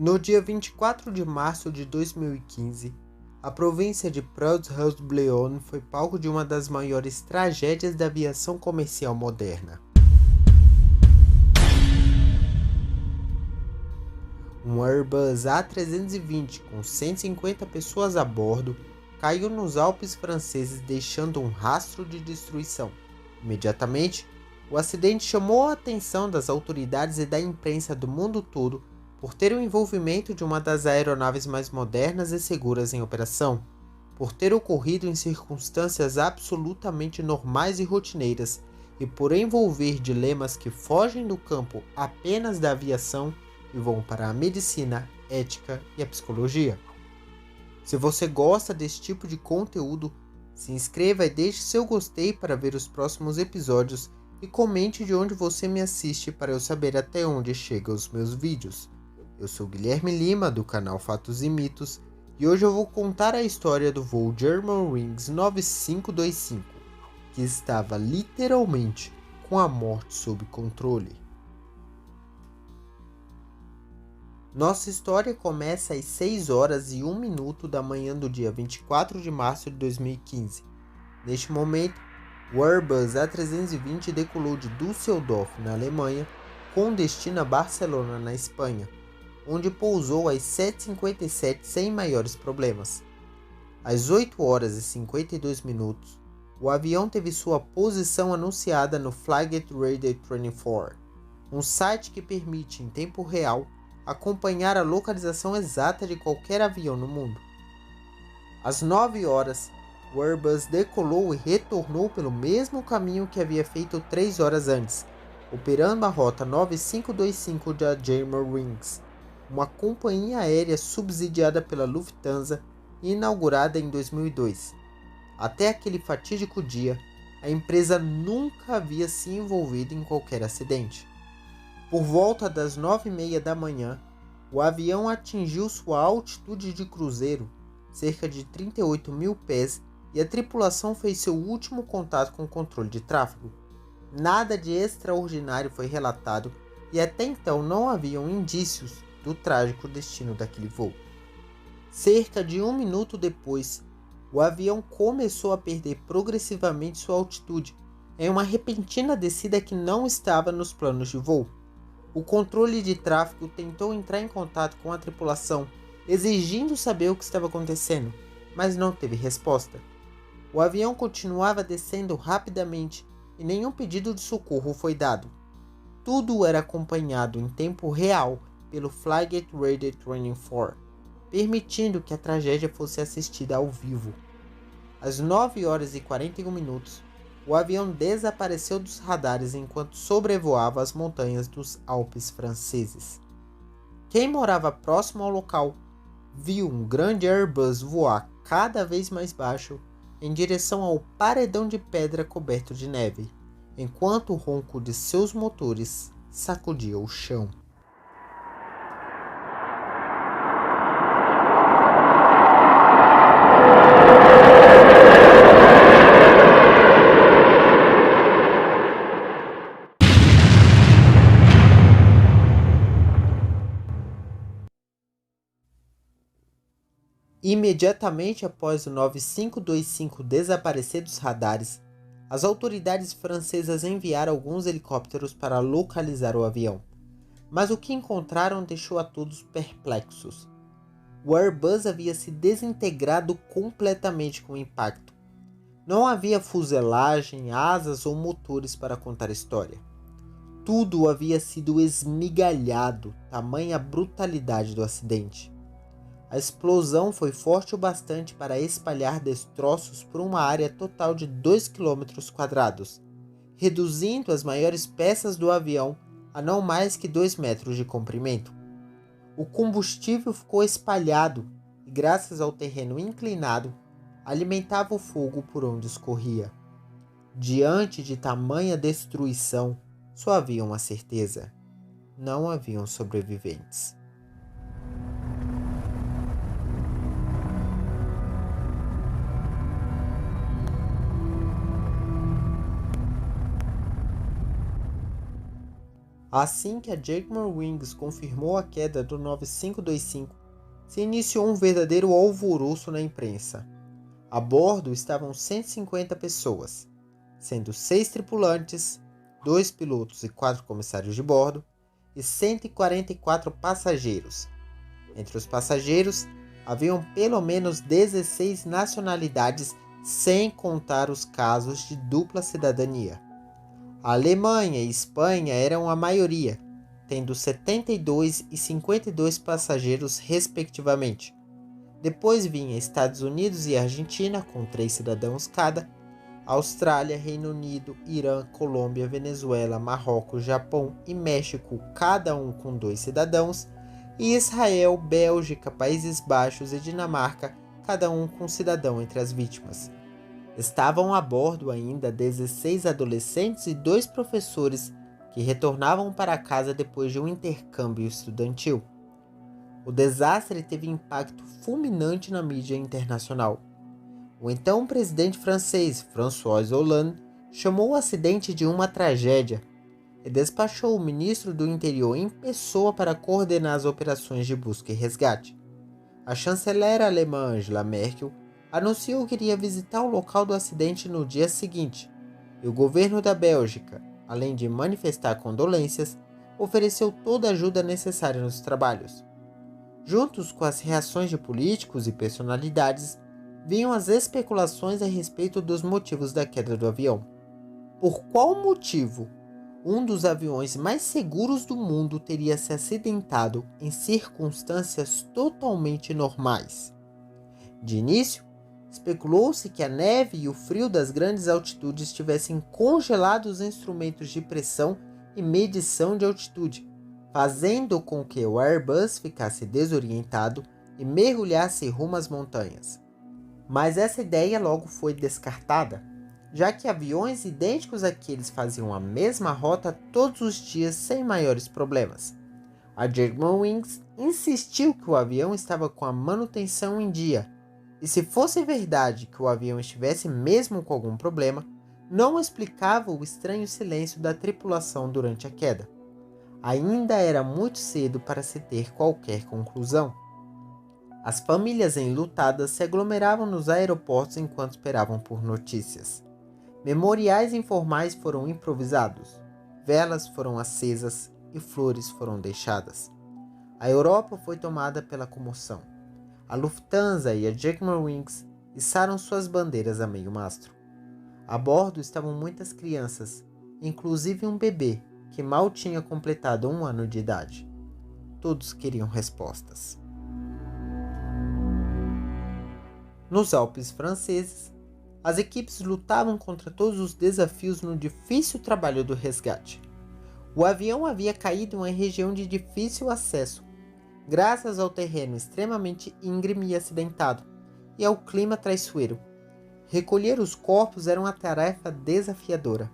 No dia 24 de março de 2015, a província de Preuss-Hauts-de-Bléone foi palco de uma das maiores tragédias da aviação comercial moderna. Um Airbus A320 com 150 pessoas a bordo caiu nos Alpes franceses, deixando um rastro de destruição. Imediatamente, o acidente chamou a atenção das autoridades e da imprensa do mundo todo por ter o envolvimento de uma das aeronaves mais modernas e seguras em operação, por ter ocorrido em circunstâncias absolutamente normais e rotineiras e por envolver dilemas que fogem do campo apenas da aviação e vão para a medicina, ética e a psicologia. Se você gosta desse tipo de conteúdo, se inscreva e deixe seu gostei para ver os próximos episódios e comente de onde você me assiste para eu saber até onde chegam os meus vídeos. Eu sou Guilherme Lima, do canal Fatos e Mitos, e hoje eu vou contar a história do voo Germanwings 9525, que estava literalmente com a morte sob controle. Nossa história começa às 6 horas e 1 minuto da manhã do dia 24 de março de 2015. Neste momento, o Airbus A320 decolou de Düsseldorf, na Alemanha, com destino a Barcelona, na Espanha, onde pousou às 7h57 sem maiores problemas. Às 8 horas e 52 minutos, o avião teve sua posição anunciada no Flight Radar 24, um site que permite, em tempo real, acompanhar a localização exata de qualquer avião no mundo. Às 9 horas, o Airbus decolou e retornou pelo mesmo caminho que havia feito 3 horas antes, operando a rota 9525 da Germanwings, uma companhia aérea subsidiada pela Lufthansa e inaugurada em 2002. Até aquele fatídico dia, a empresa nunca havia se envolvido em qualquer acidente. Por volta das 9h30 da manhã, o avião atingiu sua altitude de cruzeiro, cerca de 38.000 pés, e a tripulação fez seu último contato com o controle de tráfego. Nada de extraordinário foi relatado e até então não haviam indícios do trágico destino daquele voo. Cerca de 1 minuto depois, o avião começou a perder progressivamente sua altitude em uma repentina descida que não estava nos planos de voo. O controle de tráfego tentou entrar em contato com a tripulação, exigindo saber o que estava acontecendo, mas não teve resposta. O avião continuava descendo rapidamente e nenhum pedido de socorro foi dado. Tudo era acompanhado em tempo real pelo Flight Radar 24, permitindo que a tragédia fosse assistida ao vivo. Às 9 horas e 41 minutos, o avião desapareceu dos radares enquanto sobrevoava as montanhas dos Alpes franceses. Quem morava próximo ao local viu um grande Airbus voar cada vez mais baixo em direção ao paredão de pedra coberto de neve, enquanto o ronco de seus motores sacudia o chão. Imediatamente após o 9525 desaparecer dos radares, as autoridades francesas enviaram alguns helicópteros para localizar o avião, mas o que encontraram deixou a todos perplexos. O Airbus havia se desintegrado completamente com o impacto. Não havia fuselagem, asas ou motores para contar a história. Tudo havia sido esmigalhado, tamanha a brutalidade do acidente. A explosão foi forte o bastante para espalhar destroços por uma área total de 2 km², reduzindo as maiores peças do avião a não mais que 2 metros de comprimento. O combustível ficou espalhado e, graças ao terreno inclinado, alimentava o fogo por onde escorria. Diante de tamanha destruição, só havia uma certeza: não haviam sobreviventes. Assim que a Germanwings confirmou a queda do 9525, se iniciou um verdadeiro alvoroço na imprensa. A bordo estavam 150 pessoas, sendo 6 tripulantes, 2 pilotos e 4 comissários de bordo, e 144 passageiros. Entre os passageiros, haviam pelo menos 16 nacionalidades, sem contar os casos de dupla cidadania. A Alemanha e Espanha eram a maioria, tendo 72 e 52 passageiros respectivamente. Depois vinha Estados Unidos e Argentina, com 3 cidadãos cada, Austrália, Reino Unido, Irã, Colômbia, Venezuela, Marrocos, Japão e México, cada um com 2 cidadãos, e Israel, Bélgica, Países Baixos e Dinamarca, cada um com cidadão entre as vítimas. Estavam a bordo ainda 16 adolescentes e 2 professores que retornavam para casa depois de um intercâmbio estudantil. O desastre teve impacto fulminante na mídia internacional. O então presidente francês, François Hollande, chamou o acidente de uma tragédia e despachou o ministro do Interior em pessoa para coordenar as operações de busca e resgate. A chanceler alemã Angela Merkel anunciou que iria visitar o local do acidente no dia seguinte, e o governo da Bélgica, além de manifestar condolências, ofereceu toda a ajuda necessária nos trabalhos. Juntos com as reações de políticos e personalidades, vinham as especulações a respeito dos motivos da queda do avião. Por qual motivo um dos aviões mais seguros do mundo teria se acidentado em circunstâncias totalmente normais? De início, especulou-se que a neve e o frio das grandes altitudes tivessem congelado os instrumentos de pressão e medição de altitude, fazendo com que o Airbus ficasse desorientado e mergulhasse rumo às montanhas. Mas essa ideia logo foi descartada, já que aviões idênticos àqueles faziam a mesma rota todos os dias sem maiores problemas. A Germanwings insistiu que o avião estava com a manutenção em dia, e se fosse verdade que o avião estivesse mesmo com algum problema, não explicava o estranho silêncio da tripulação durante a queda. Ainda era muito cedo para se ter qualquer conclusão. As famílias enlutadas se aglomeravam nos aeroportos enquanto esperavam por notícias. Memoriais informais foram improvisados, velas foram acesas e flores foram deixadas. A Europa foi tomada pela comoção. A Lufthansa e a Germanwings içaram suas bandeiras a meio mastro. A bordo estavam muitas crianças, inclusive um bebê que mal tinha completado 1 ano de idade. Todos queriam respostas. Nos Alpes franceses, as equipes lutavam contra todos os desafios no difícil trabalho do resgate. O avião havia caído em uma região de difícil acesso, graças ao terreno extremamente íngreme e acidentado, e ao clima traiçoeiro. Recolher os corpos era uma tarefa desafiadora.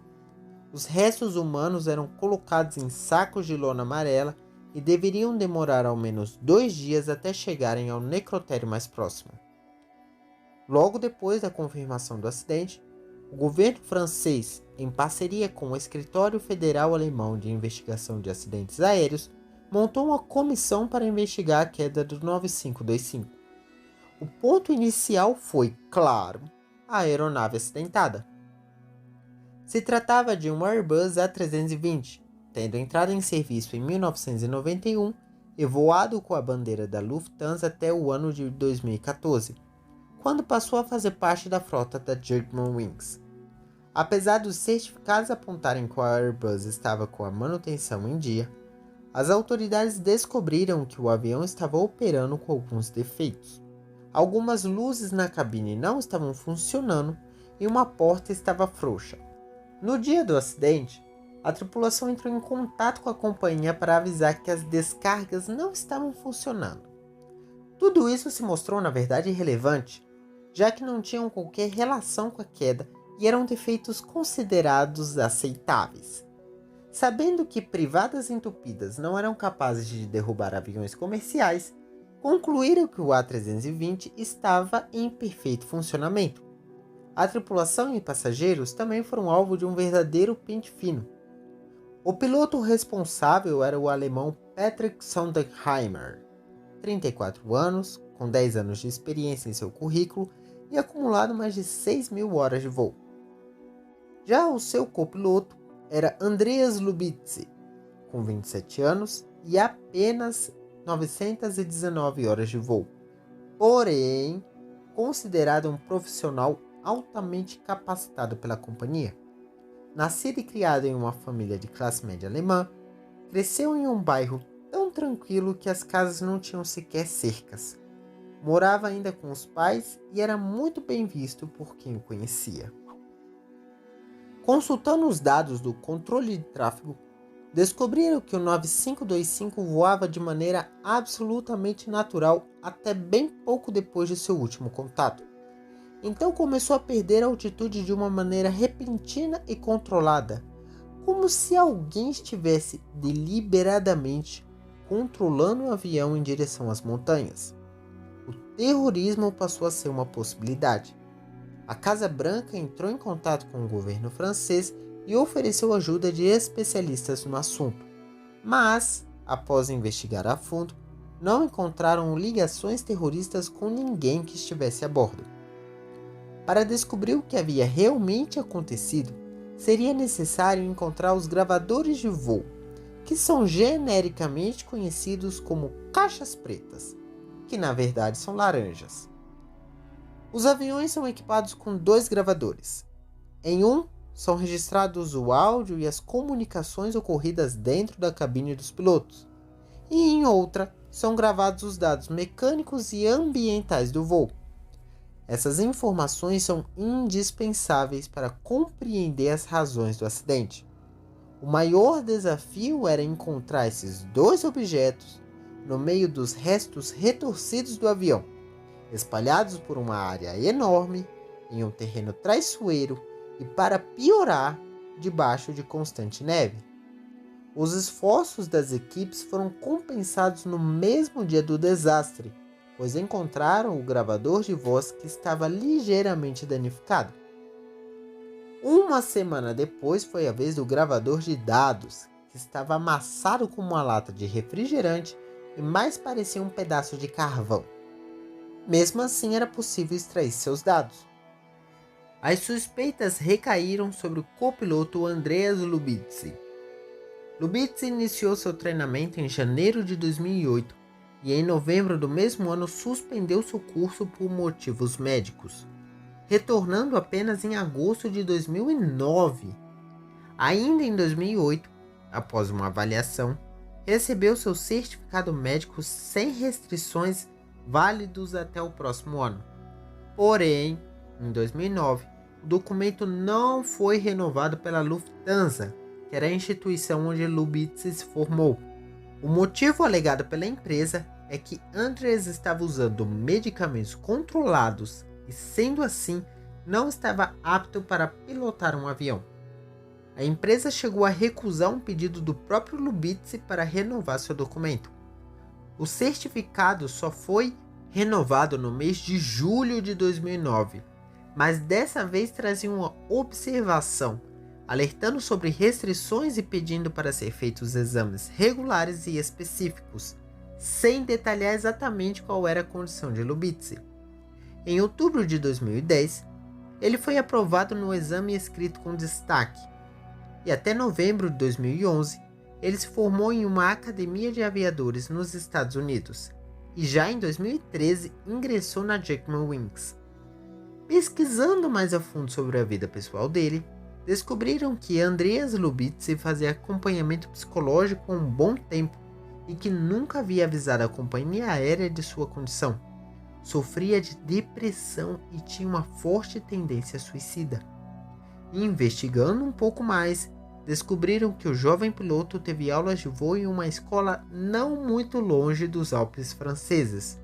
Os restos humanos eram colocados em sacos de lona amarela e deveriam demorar ao menos 2 dias até chegarem ao necrotério mais próximo. Logo depois da confirmação do acidente, o governo francês, em parceria com o Escritório Federal Alemão de Investigação de Acidentes Aéreos, montou uma comissão para investigar a queda do 9525. O ponto inicial foi, claro, a aeronave acidentada. Se tratava de um Airbus A320, tendo entrado em serviço em 1991 e voado com a bandeira da Lufthansa até o ano de 2014, quando passou a fazer parte da frota da Germanwings. Apesar dos certificados apontarem que o Airbus estava com a manutenção em dia, as autoridades descobriram que o avião estava operando com alguns defeitos. Algumas luzes na cabine não estavam funcionando e uma porta estava frouxa. No dia do acidente, a tripulação entrou em contato com a companhia para avisar que as descargas não estavam funcionando. Tudo isso se mostrou, na verdade, irrelevante, já que não tinham qualquer relação com a queda e eram defeitos considerados aceitáveis. Sabendo que privadas entupidas não eram capazes de derrubar aviões comerciais, concluíram que o A320 estava em perfeito funcionamento. A tripulação e passageiros também foram alvo de um verdadeiro pente fino. O piloto responsável era o alemão Patrick Sondenheimer, 34 anos, com 10 anos de experiência em seu currículo e acumulado mais de 6.000 horas de voo. Já o seu copiloto era Andreas Lubitz, com 27 anos e apenas 919 horas de voo, porém considerado um profissional altamente capacitado pela companhia. Nascido e criado em uma família de classe média alemã, cresceu em um bairro tão tranquilo que as casas não tinham sequer cercas. Morava ainda com os pais e era muito bem visto por quem o conhecia. Consultando os dados do controle de tráfego, descobriram que o 9525 voava de maneira absolutamente natural até bem pouco depois de seu último contato. Então começou a perder a altitude de uma maneira repentina e controlada, como se alguém estivesse deliberadamente controlando o avião em direção às montanhas. O terrorismo passou a ser uma possibilidade. A Casa Branca entrou em contato com o governo francês e ofereceu ajuda de especialistas no assunto, mas, após investigar a fundo, não encontraram ligações terroristas com ninguém que estivesse a bordo. Para descobrir o que havia realmente acontecido, seria necessário encontrar os gravadores de voo, que são genericamente conhecidos como caixas pretas, que na verdade são laranjas. Os aviões são equipados com 2 gravadores. Em um, são registrados o áudio e as comunicações ocorridas dentro da cabine dos pilotos, e em outra, são gravados os dados mecânicos e ambientais do voo. Essas informações são indispensáveis para compreender as razões do acidente. O maior desafio era encontrar esses 2 objetos no meio dos restos retorcidos do avião, espalhados por uma área enorme, em um terreno traiçoeiro e, para piorar, debaixo de constante neve. Os esforços das equipes foram compensados no mesmo dia do desastre, pois encontraram o gravador de voz que estava ligeiramente danificado. Uma semana depois foi a vez do gravador de dados, que estava amassado como uma lata de refrigerante e mais parecia um pedaço de carvão. Mesmo assim, era possível extrair seus dados. As suspeitas recaíram sobre o copiloto Andreas Lubitz. Lubitz iniciou seu treinamento em janeiro de 2008 e em novembro do mesmo ano suspendeu seu curso por motivos médicos, retornando apenas em agosto de 2009. Ainda em 2008, após uma avaliação, recebeu seu certificado médico sem restrições válidos até o próximo ano. Porém, em 2009, o documento não foi renovado pela Lufthansa, que era a instituição onde Lubitz se formou. O motivo alegado pela empresa é que Andreas estava usando medicamentos controlados e, sendo assim, não estava apto para pilotar um avião. A empresa chegou a recusar um pedido do próprio Lubitz para renovar seu documento. O certificado só foi renovado no mês de julho de 2009, mas dessa vez trazia uma observação, alertando sobre restrições e pedindo para ser feitos exames regulares e específicos, sem detalhar exatamente qual era a condição de Lubitz. Em outubro de 2010, ele foi aprovado no exame escrito com destaque, e até novembro de 2011, ele se formou em uma academia de aviadores nos Estados Unidos, e já em 2013 ingressou na Germanwings. Pesquisando mais a fundo sobre a vida pessoal dele, descobriram que Andreas Lubitz fazia acompanhamento psicológico há um bom tempo e que nunca havia avisado a companhia aérea de sua condição. Sofria de depressão e tinha uma forte tendência suicida. Investigando um pouco mais, descobriram que o jovem piloto teve aulas de voo em uma escola não muito longe dos Alpes franceses,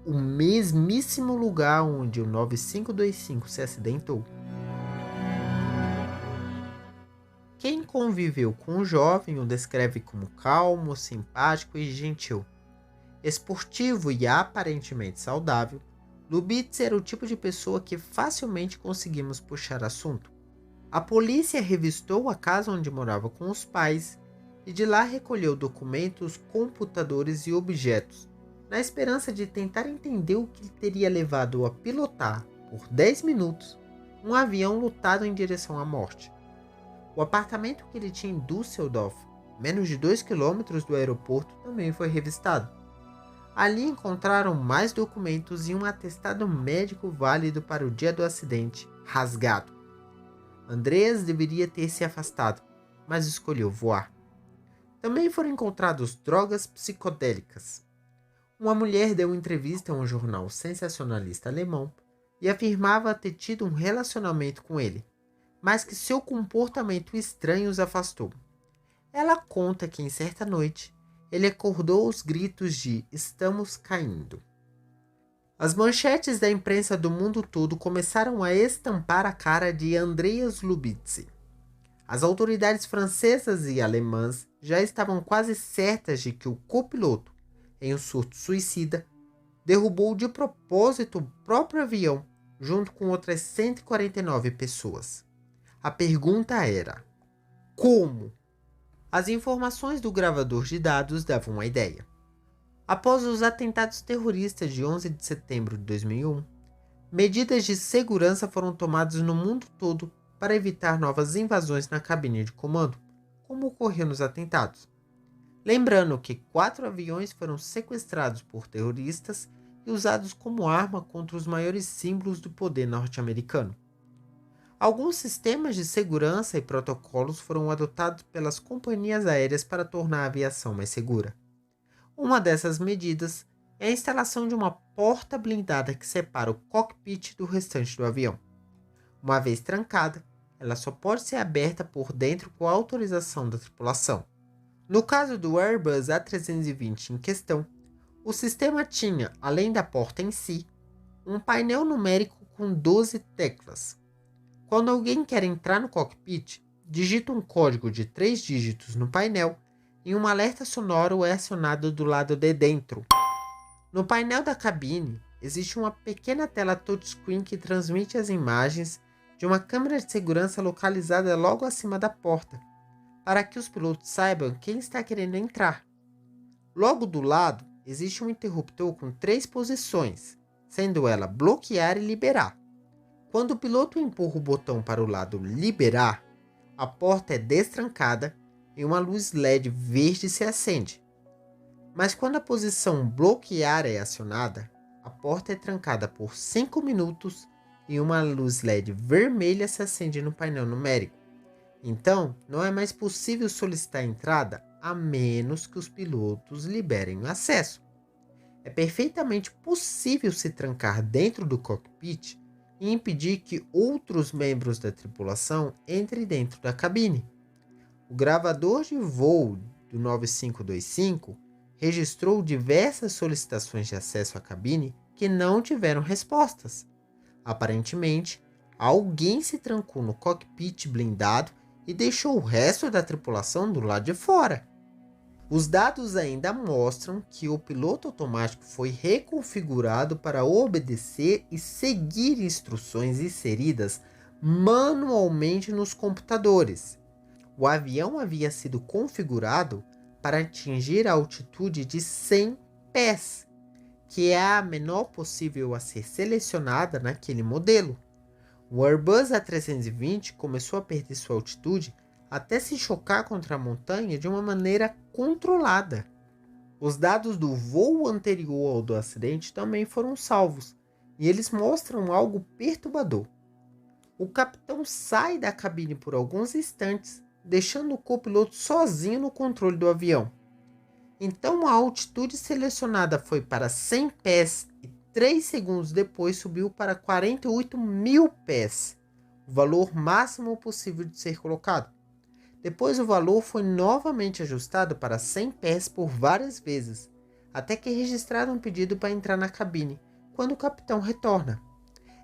o mesmíssimo lugar onde o 9525 se acidentou. Quem conviveu com o jovem o descreve como calmo, simpático e gentil. Esportivo e aparentemente saudável, Lubitz era o tipo de pessoa que facilmente conseguimos puxar assunto. A polícia revistou a casa onde morava com os pais e de lá recolheu documentos, computadores e objetos, na esperança de tentar entender o que teria levado a pilotar, por 10 minutos, um avião lutado em direção à morte. O apartamento que ele tinha em Düsseldorf, menos de 2 quilômetros do aeroporto, também foi revistado. Ali encontraram mais documentos e um atestado médico válido para o dia do acidente, rasgado. Andreas deveria ter se afastado, mas escolheu voar. Também foram encontrados drogas psicodélicas. Uma mulher deu entrevista a um jornal sensacionalista alemão e afirmava ter tido um relacionamento com ele, mas que seu comportamento estranho os afastou. Ela conta que em certa noite, ele acordou aos gritos de "estamos caindo". As manchetes da imprensa do mundo todo começaram a estampar a cara de Andreas Lubitz. As autoridades francesas e alemãs já estavam quase certas de que o copiloto, em um surto suicida, derrubou de propósito o próprio avião, junto com outras 149 pessoas. A pergunta era: como? As informações do gravador de dados davam uma ideia. Após os atentados terroristas de 11 de setembro de 2001, medidas de segurança foram tomadas no mundo todo para evitar novas invasões na cabine de comando, como ocorreu nos atentados. Lembrando que 4 aviões foram sequestrados por terroristas e usados como arma contra os maiores símbolos do poder norte-americano. Alguns sistemas de segurança e protocolos foram adotados pelas companhias aéreas para tornar a aviação mais segura. Uma dessas medidas é a instalação de uma porta blindada que separa o cockpit do restante do avião. Uma vez trancada, ela só pode ser aberta por dentro com a autorização da tripulação. No caso do Airbus A320 em questão, o sistema tinha, além da porta em si, um painel numérico com 12 teclas. Quando alguém quer entrar no cockpit, digita um código de 3 dígitos no painel e um alerta sonoro é acionado do lado de dentro. No painel da cabine, existe uma pequena tela touchscreen que transmite as imagens de uma câmera de segurança localizada logo acima da porta, para que os pilotos saibam quem está querendo entrar. Logo do lado, existe um interruptor com 3 posições, sendo ela bloquear e liberar. Quando o piloto empurra o botão para o lado liberar, a porta é destrancada e uma luz LED verde se acende. Mas quando a posição bloquear é acionada, a porta é trancada por 5 minutos e uma luz LED vermelha se acende no painel numérico. Então, não é mais possível solicitar a entrada a menos que os pilotos liberem o acesso. É perfeitamente possível se trancar dentro do cockpit e impedir que outros membros da tripulação entrem dentro da cabine. O gravador de voo do 9525 registrou diversas solicitações de acesso à cabine que não tiveram respostas. Aparentemente, alguém se trancou no cockpit blindado e deixou o resto da tripulação do lado de fora. Os dados ainda mostram que o piloto automático foi reconfigurado para obedecer e seguir instruções inseridas manualmente nos computadores. O avião havia sido configurado para atingir a altitude de 100 pés, que é a menor possível a ser selecionada naquele modelo. O Airbus A320 começou a perder sua altitude até se chocar contra a montanha de uma maneira controlada. Os dados do voo anterior ao do acidente também foram salvos, e eles mostram algo perturbador. O capitão sai da cabine por alguns instantes, deixando o copiloto sozinho no controle do avião. Então a altitude selecionada foi para 100 pés e 3 segundos depois subiu para 48.000 pés, o valor máximo possível de ser colocado. Depois o valor foi novamente ajustado para 100 pés por várias vezes, até que registraram um pedido para entrar na cabine, quando o capitão retorna.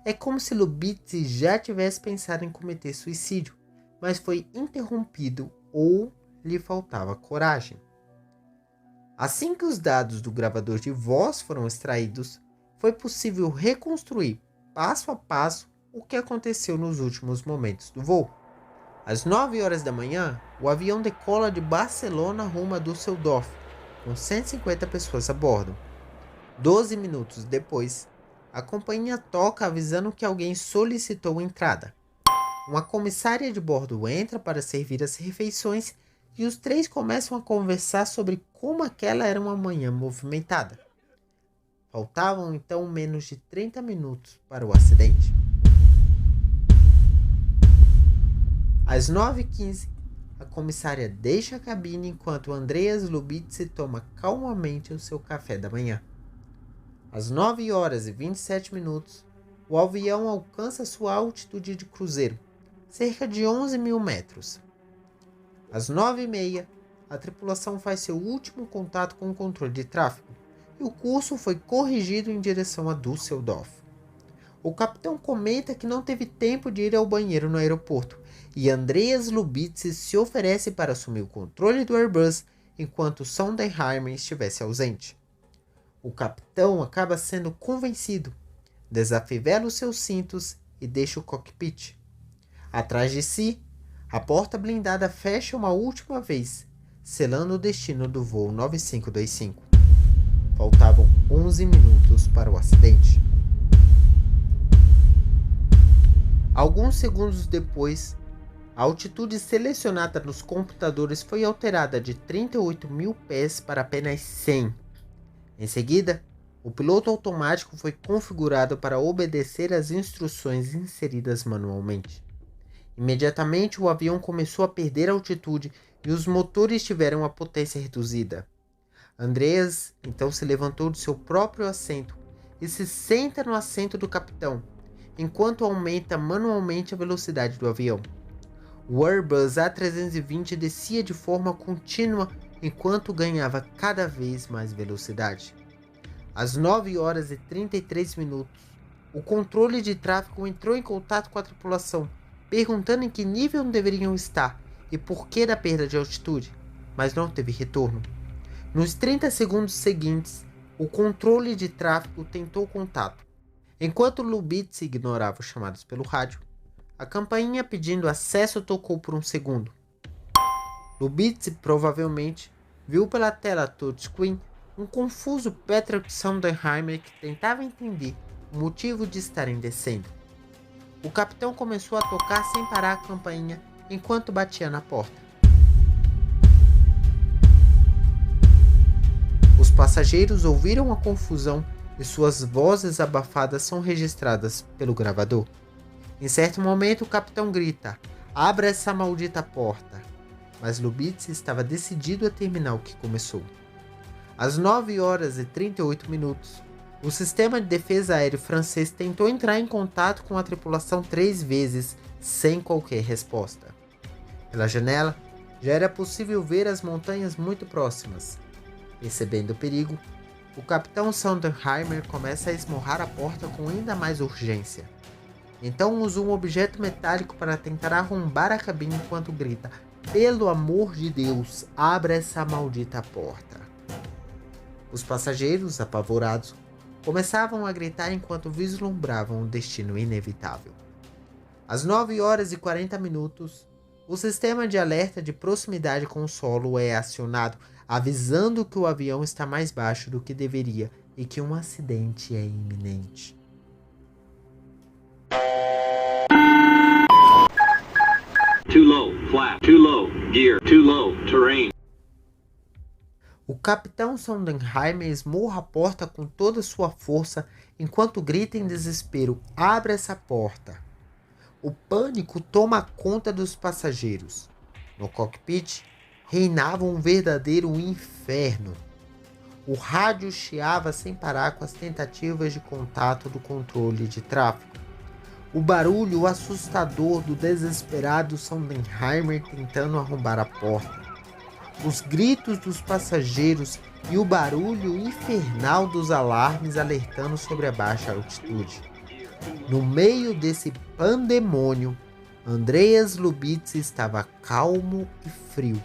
É como se Lubitz já tivesse pensado em cometer suicídio, mas foi interrompido ou lhe faltava coragem. Assim que os dados do gravador de voz foram extraídos, foi possível reconstruir, passo a passo, o que aconteceu nos últimos momentos do voo. Às 9 horas da manhã, o avião decola de Barcelona rumo a Düsseldorf, com 150 pessoas a bordo. 12 minutos depois, a companhia toca avisando que alguém solicitou entrada. Uma comissária de bordo entra para servir as refeições e os três começam a conversar sobre como aquela era uma manhã movimentada. Faltavam então menos de 30 minutos para o acidente. Às 9h15, a comissária deixa a cabine enquanto Andreas Lubitz toma calmamente o seu café da manhã. Às 9 horas e 27 minutos, o avião alcança sua altitude de cruzeiro, cerca de 11.000 metros. Às 9h30, a tripulação faz seu último contato com o controle de tráfego e o curso foi corrigido em direção a Düsseldorf. O capitão comenta que não teve tempo de ir ao banheiro no aeroporto e Andreas Lubitz se oferece para assumir o controle do Airbus enquanto Sondenheimer estivesse ausente. O capitão acaba sendo convencido, desafivela os seus cintos e deixa o cockpit. Atrás de si, a porta blindada fecha uma última vez, selando o destino do voo 9525. Faltavam 11 minutos para o acidente. Alguns segundos depois, a altitude selecionada nos computadores foi alterada de 38.000 pés para apenas 100. Em seguida, o piloto automático foi configurado para obedecer às instruções inseridas manualmente. Imediatamente o avião começou a perder altitude e os motores tiveram a potência reduzida. Andreas então se levantou de seu próprio assento e se senta no assento do capitão, enquanto aumenta manualmente a velocidade do avião. O Airbus A320 descia de forma contínua enquanto ganhava cada vez mais velocidade. Às 9 horas e 33 minutos, o controle de tráfego entrou em contato com a tripulação, perguntando em que nível deveriam estar e por que da perda de altitude, mas não teve retorno. Nos 30 segundos seguintes, o controle de tráfego tentou contato. Enquanto Lubitz ignorava os chamados pelo rádio, a campainha pedindo acesso tocou por um segundo. Lubitz provavelmente viu pela tela touchscreen um confuso Patrick Sondenheimer que tentava entender o motivo de estarem descendo. O capitão começou a tocar sem parar a campainha enquanto batia na porta. Os passageiros ouviram a confusão e suas vozes abafadas são registradas pelo gravador. Em certo momento o capitão grita: "Abra essa maldita porta!" Mas Lubitz estava decidido a terminar o que começou. Às 9 horas e 38 minutos, o sistema de defesa aéreo francês tentou entrar em contato com a tripulação 3 vezes, sem qualquer resposta. Pela janela, já era possível ver as montanhas muito próximas. Percebendo o perigo, o capitão Sondenheimer começa a esmurrar a porta com ainda mais urgência. Então usa um objeto metálico para tentar arrombar a cabine enquanto grita: "Pelo amor de Deus, abra essa maldita porta!" Os passageiros, apavorados, começavam a gritar enquanto vislumbravam o destino inevitável. Às 9 horas e 40 minutos, o sistema de alerta de proximidade com o solo é acionado, avisando que o avião está mais baixo do que deveria e que um acidente é iminente. Too low, flap, too low, gear, too low, terrain. O capitão Sondenheimer esmurra a porta com toda sua força enquanto grita em desespero: "Abra essa porta!" O pânico toma conta dos passageiros. No cockpit, reinava um verdadeiro inferno. O rádio chiava sem parar com as tentativas de contato do controle de tráfego. O barulho assustador do desesperado Sondenheimer tentando arrombar a porta. Os gritos dos passageiros e o barulho infernal dos alarmes alertando sobre a baixa altitude. No meio desse pandemônio, Andreas Lubitz estava calmo e frio,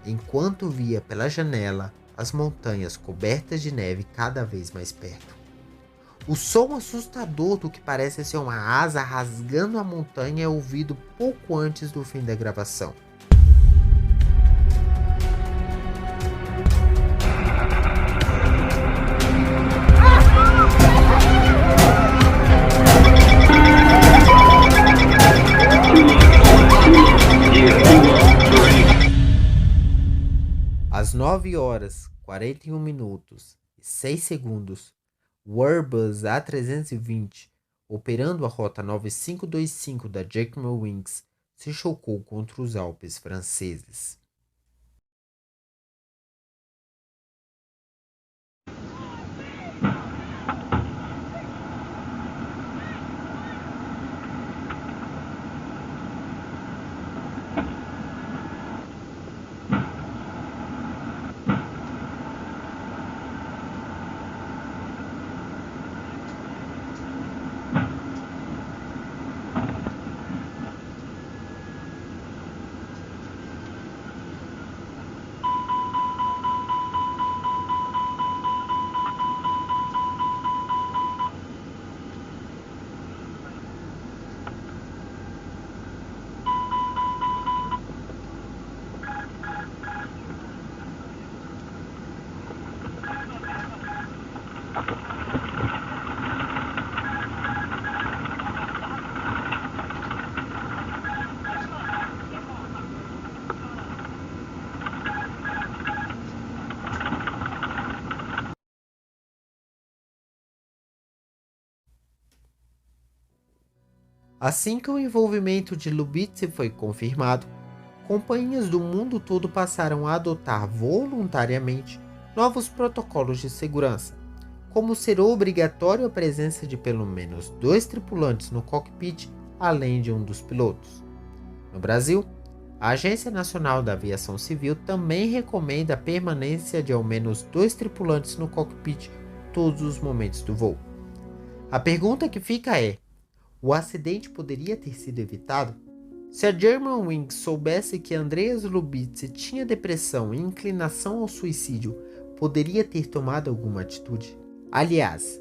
enquanto via pela janela as montanhas cobertas de neve cada vez mais perto. O som assustador do que parece ser uma asa rasgando a montanha é ouvido pouco antes do fim da gravação. Às 9 horas, 41 minutos e 6 segundos, o Airbus A320, operando a rota 9525 da Germanwings, se chocou contra os Alpes franceses. Assim que o envolvimento de Lubitsch foi confirmado, companhias do mundo todo passaram a adotar voluntariamente novos protocolos de segurança, como ser obrigatório a presença de pelo menos 2 tripulantes no cockpit, além de um dos pilotos. No Brasil, a Agência Nacional da Aviação Civil também recomenda a permanência de ao menos 2 tripulantes no cockpit todos os momentos do voo. A pergunta que fica é: o acidente poderia ter sido evitado? Se a Germanwings soubesse que Andreas Lubitsch tinha depressão e inclinação ao suicídio, poderia ter tomado alguma atitude? Aliás,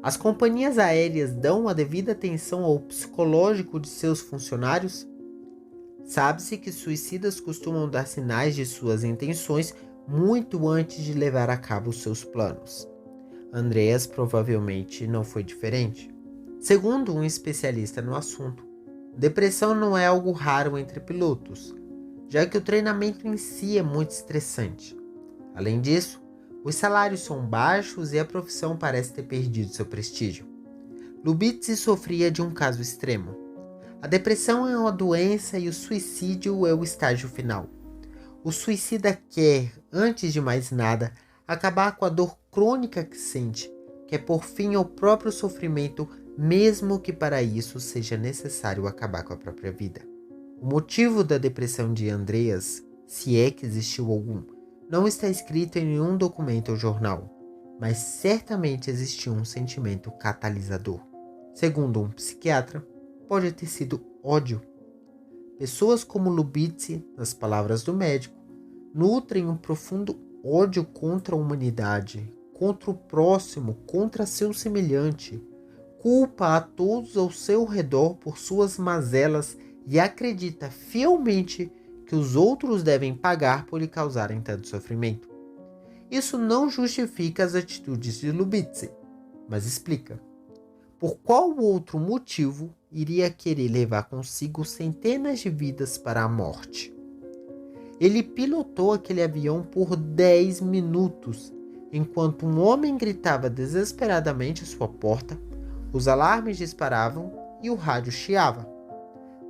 as companhias aéreas dão a devida atenção ao psicológico de seus funcionários? Sabe-se que suicidas costumam dar sinais de suas intenções muito antes de levar a cabo seus planos. Andreas provavelmente não foi diferente. Segundo um especialista no assunto, depressão não é algo raro entre pilotos, já que o treinamento em si é muito estressante. Além disso, os salários são baixos e a profissão parece ter perdido seu prestígio. Lubitsch sofria de um caso extremo. A depressão é uma doença e o suicídio é o estágio final. O suicida quer, antes de mais nada, acabar com a dor crônica que sente, quer pôr fim ao próprio sofrimento, mesmo que para isso seja necessário acabar com a própria vida. O motivo da depressão de Andreas, se é que existiu algum, não está escrito em nenhum documento ou jornal, mas certamente existiu um sentimento catalisador. Segundo um psiquiatra, pode ter sido ódio. Pessoas como Lubitsch, nas palavras do médico, nutrem um profundo ódio contra a humanidade, contra o próximo, contra seu semelhante. Culpa a todos ao seu redor por suas mazelas e acredita fielmente que os outros devem pagar por lhe causarem tanto sofrimento. Isso não justifica as atitudes de Lubitsch, mas explica. Por qual outro motivo iria querer levar consigo centenas de vidas para a morte? Ele pilotou aquele avião por 10 minutos, enquanto um homem gritava desesperadamente à sua porta, os alarmes disparavam e o rádio chiava.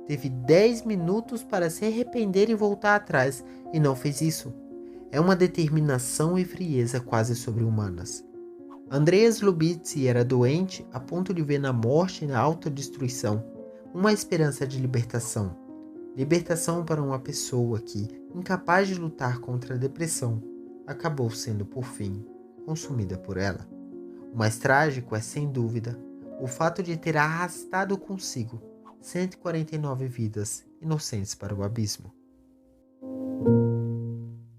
Teve 10 minutos para se arrepender e voltar atrás, e não fez isso. É uma determinação e frieza quase sobre-humanas. Andreas Lubitsch era doente a ponto de ver na morte e na autodestruição uma esperança de libertação. Libertação para uma pessoa que, incapaz de lutar contra a depressão, acabou sendo, por fim, consumida por ela. O mais trágico é, sem dúvida, o fato de ter arrastado consigo 149 vidas inocentes para o abismo.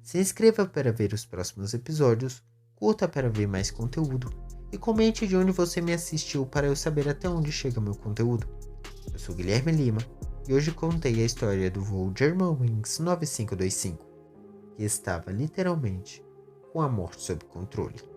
Se inscreva para ver os próximos episódios, curta para ver mais conteúdo e comente de onde você me assistiu para eu saber até onde chega meu conteúdo. Eu sou Guilherme Lima e hoje contei a história do voo Germanwings 9525, que estava literalmente com a morte sob controle.